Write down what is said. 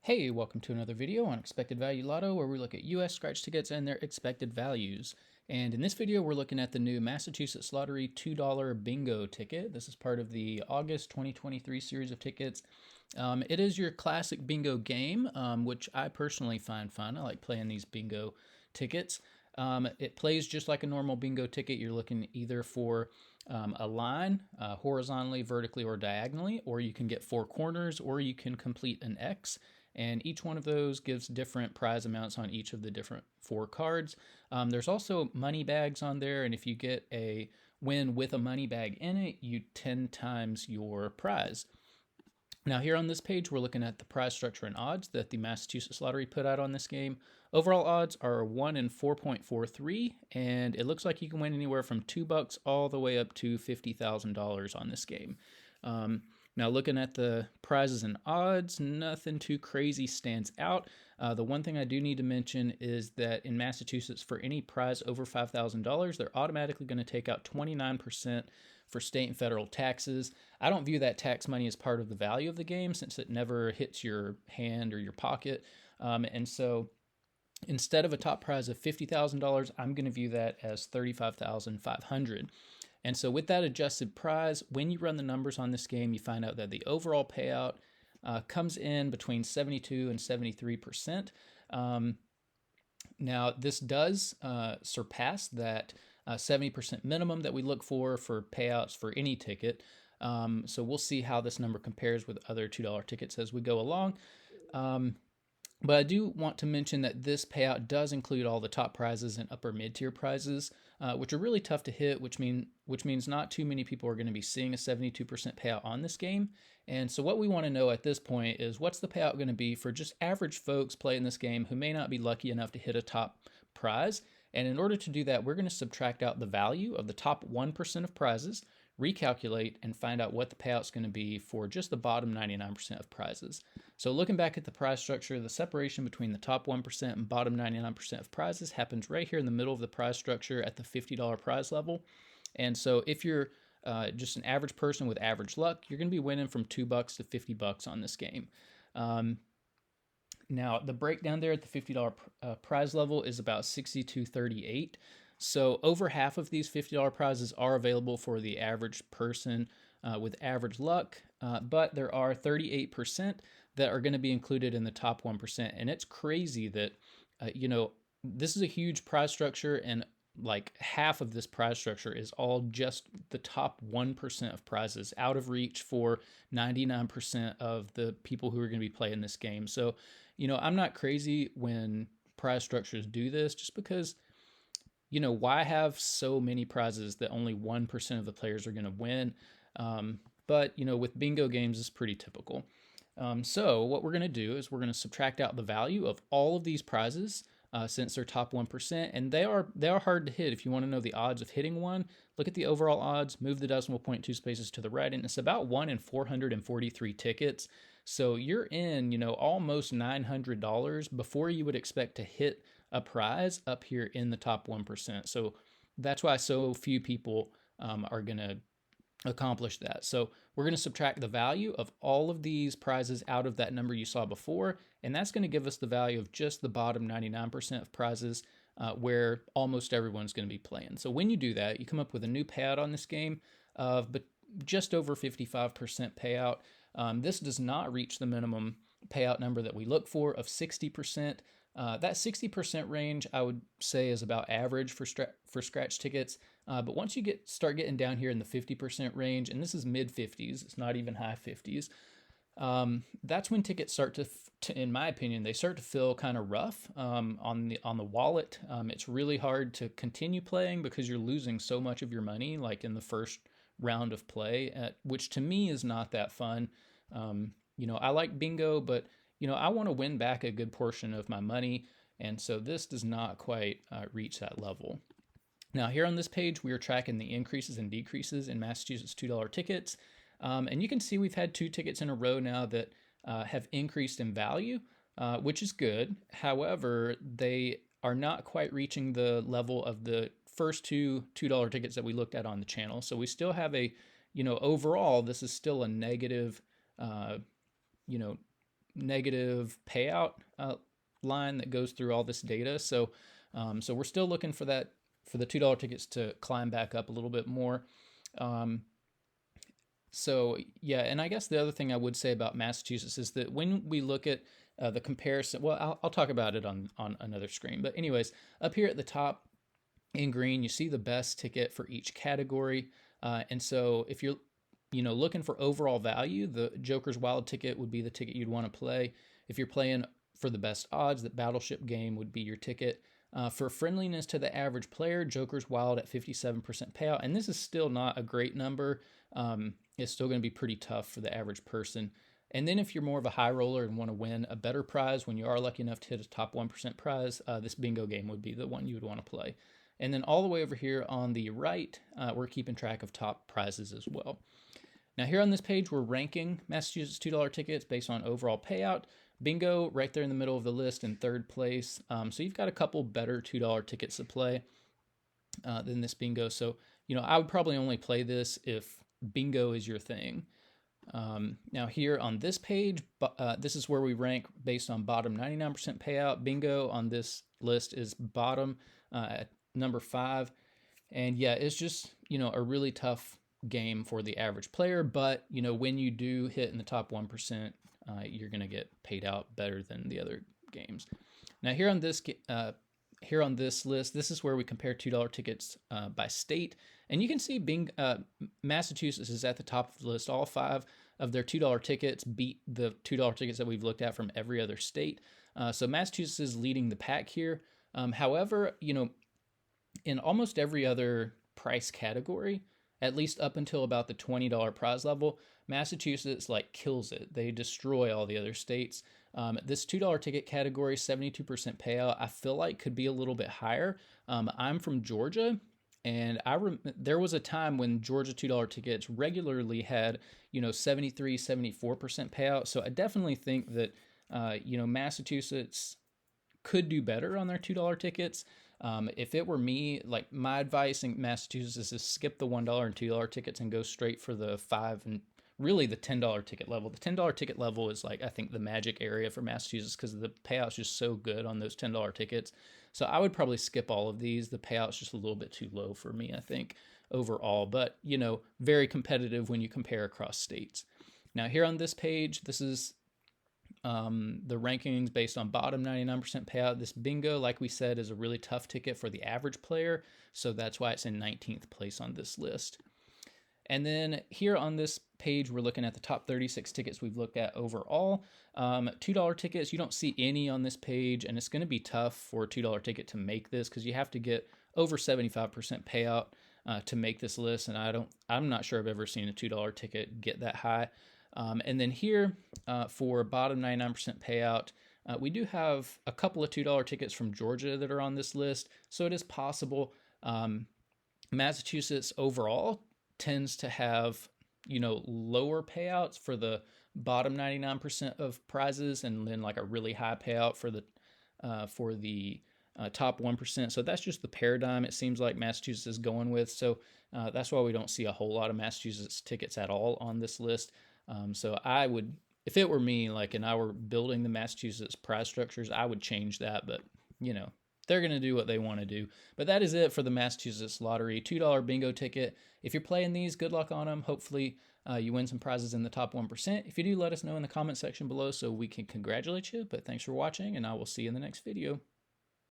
Hey, welcome to another video on Expected Value Lotto, where we look at US scratch tickets and their expected values. And in this video, we're looking at the new Massachusetts Lottery $2 bingo ticket. This is part of the August 2023 series of tickets. It is your classic bingo game, which I personally find fun. I like playing these bingo tickets. It plays just like a normal bingo ticket. You're looking either for a line horizontally, vertically, or diagonally, or you can get four corners, or you can complete an X. And each one of those gives different prize amounts on each of the different four cards. There's also money bags on there, and if you get a win with a money bag in it, you 10 times your prize. Now here on this page, we're looking at the prize structure and odds that the Massachusetts Lottery put out on this game. Overall odds are 1 in 4.43, and it looks like you can win anywhere from $2 all the way up to $50,000 on this game. Now looking at the prizes and odds, nothing too crazy stands out. The one thing I do need to mention is that in Massachusetts, for any prize over $5,000, they're automatically going to take out 29% for state and federal taxes. I don't view that tax money as part of the value of the game since it never hits your hand or your pocket. And so instead of a top prize of $50,000, I'm going to view that as $35,500. And so with that adjusted prize, when you run the numbers on this game, you find out that the overall payout comes in between 72 and 73%. Now, this does surpass that 70% minimum that we look for payouts for any ticket. So we'll see how this number compares with other $2 tickets as we go along. But I do want to mention that this payout does include all the top prizes and upper mid-tier prizes, which are really tough to hit, which means not too many people are going to be seeing a 72% payout on this game. And so what we want to know at this point is what's the payout going to be for just average folks playing this game who may not be lucky enough to hit a top prize. And in order to do that, we're going to subtract out the value of the top 1% of prizes, recalculate, and find out what the payout's going to be for just the bottom 99% of prizes. So looking back at the prize structure, the separation between the top 1% and bottom 99% of prizes happens right here in the middle of the prize structure at the $50 prize level. And so if you're just an average person with average luck, you're going to be winning from $2 to $50 on this game. Now, the breakdown there at the $50 prize level is about 62-38. So over half of these $50 prizes are available for the average person with average luck, but there are 38% that are going to be included in the top 1%. And it's crazy that, this is a huge prize structure, and like half of this prize structure is all just the top 1% of prizes out of reach for 99% of the people who are going to be playing this game. So, I'm not crazy when prize structures do this just because, why have so many prizes that only 1% of the players are going to win? But, with bingo games, it's pretty typical. So what we're going to do is we're going to subtract out the value of all of these prizes since they're top 1%, and they are hard to hit. If you want to know the odds of hitting one, look at the overall odds, move the decimal point 2 spaces to the right, and it's about 1 in 443 tickets. So you're in, almost $900 before you would expect to hit a prize up here in the top 1%. So that's why so few people are going to accomplish that. So we're going to subtract the value of all of these prizes out of that number you saw before, and that's going to give us the value of just the bottom 99% of prizes where almost everyone's going to be playing. So when you do that, you come up with a new payout on this game of just over 55% payout. This does not reach the minimum payout number that we look for of 60%. That 60% range, I would say, is about average for scratch tickets. But once you start getting down here in the 50% range, and this is mid 50s, it's not even high 50s, that's when tickets start to, in my opinion, they start to feel kind of rough on the wallet. It's really hard to continue playing because you're losing so much of your money, like in the first round of play, which to me is not that fun. I like bingo, but I want to win back a good portion of my money, and so this does not quite reach that level. Now, here on this page, we are tracking the increases and decreases in Massachusetts $2 tickets, and you can see we've had 2 tickets in a row now that have increased in value, which is good. However, they are not quite reaching the level of the first two $2 tickets that we looked at on the channel. So we still have overall, this is still a negative, negative payout line that goes through all this data. So so we're still looking for that, for the $2 tickets to climb back up a little bit more. So yeah, and I guess the other thing I would say about Massachusetts is that when we look at the comparison, well, I'll talk about it on another screen. But anyways, up here at the top in green, you see the best ticket for each category. And so if you're looking for overall value, the Joker's Wild ticket would be the ticket you'd want to play. If you're playing for the best odds, that Battleship game would be your ticket. For friendliness to the average player, Joker's Wild at 57% payout. And this is still not a great number. It's still going to be pretty tough for the average person. And then if you're more of a high roller and want to win a better prize when you are lucky enough to hit a top 1% prize, this bingo game would be the one you would want to play. And then all the way over here on the right, we're keeping track of top prizes as well. Now here on this page, we're ranking Massachusetts $2 tickets based on overall payout. Bingo right there in the middle of the list in third place. So you've got a couple better $2 tickets to play than this bingo. So, I would probably only play this if bingo is your thing. Now here on this page, this is where we rank based on bottom 99% payout. Bingo on this list is bottom at number 5. And yeah, it's just, a really tough game for the average player. But, when you do hit in the top 1%, you're going to get paid out better than the other games. Now here on this list, this is where we compare $2 tickets by state. And you can see Massachusetts is at the top of the list. All 5 of their $2 tickets beat the $2 tickets that we've looked at from every other state. So Massachusetts is leading the pack here. However, in almost every other price category, at least up until about the $20 prize level, Massachusetts kills it. They destroy all the other states. This $2 ticket category, 72% payout, I feel like could be a little bit higher. I'm from Georgia, and there was a time when Georgia $2 tickets regularly had 73, 74% payout. So I definitely think that Massachusetts could do better on their $2 tickets. If it were me, my advice in Massachusetts is skip the $1 and $2 tickets and go straight for the $5 and really the $10 ticket level. The $10 ticket level is I think the magic area for Massachusetts because the payout's just so good on those $10 tickets. So I would probably skip all of these. The payout's just a little bit too low for me, I think, overall. But, very competitive when you compare across states. Now here on this page, this is the rankings based on bottom 99% payout. This bingo, like we said, is a really tough ticket for the average player. So that's why it's in 19th place on this list. And then here on this page, we're looking at the top 36 tickets we've looked at overall. $2 tickets, you don't see any on this page, and it's going to be tough for a $2 ticket to make this because you have to get over 75% payout to make this list. And I'm not sure I've ever seen a $2 ticket get that high. And then here for bottom 99% payout, we do have a couple of $2 tickets from Georgia that are on this list. So it is possible. Massachusetts overall tends to have, lower payouts for the bottom 99% of prizes and then a really high payout for the top 1%. So that's just the paradigm it seems like Massachusetts is going with. So that's why we don't see a whole lot of Massachusetts tickets at all on this list. So I would, if it were me, and I were building the Massachusetts prize structures, I would change that. But, they're going to do what they want to do. But that is it for the Massachusetts Lottery $2 bingo ticket. If you're playing these, good luck on them. Hopefully you win some prizes in the top 1%. If you do, let us know in the comment section below so we can congratulate you. But thanks for watching, and I will see you in the next video.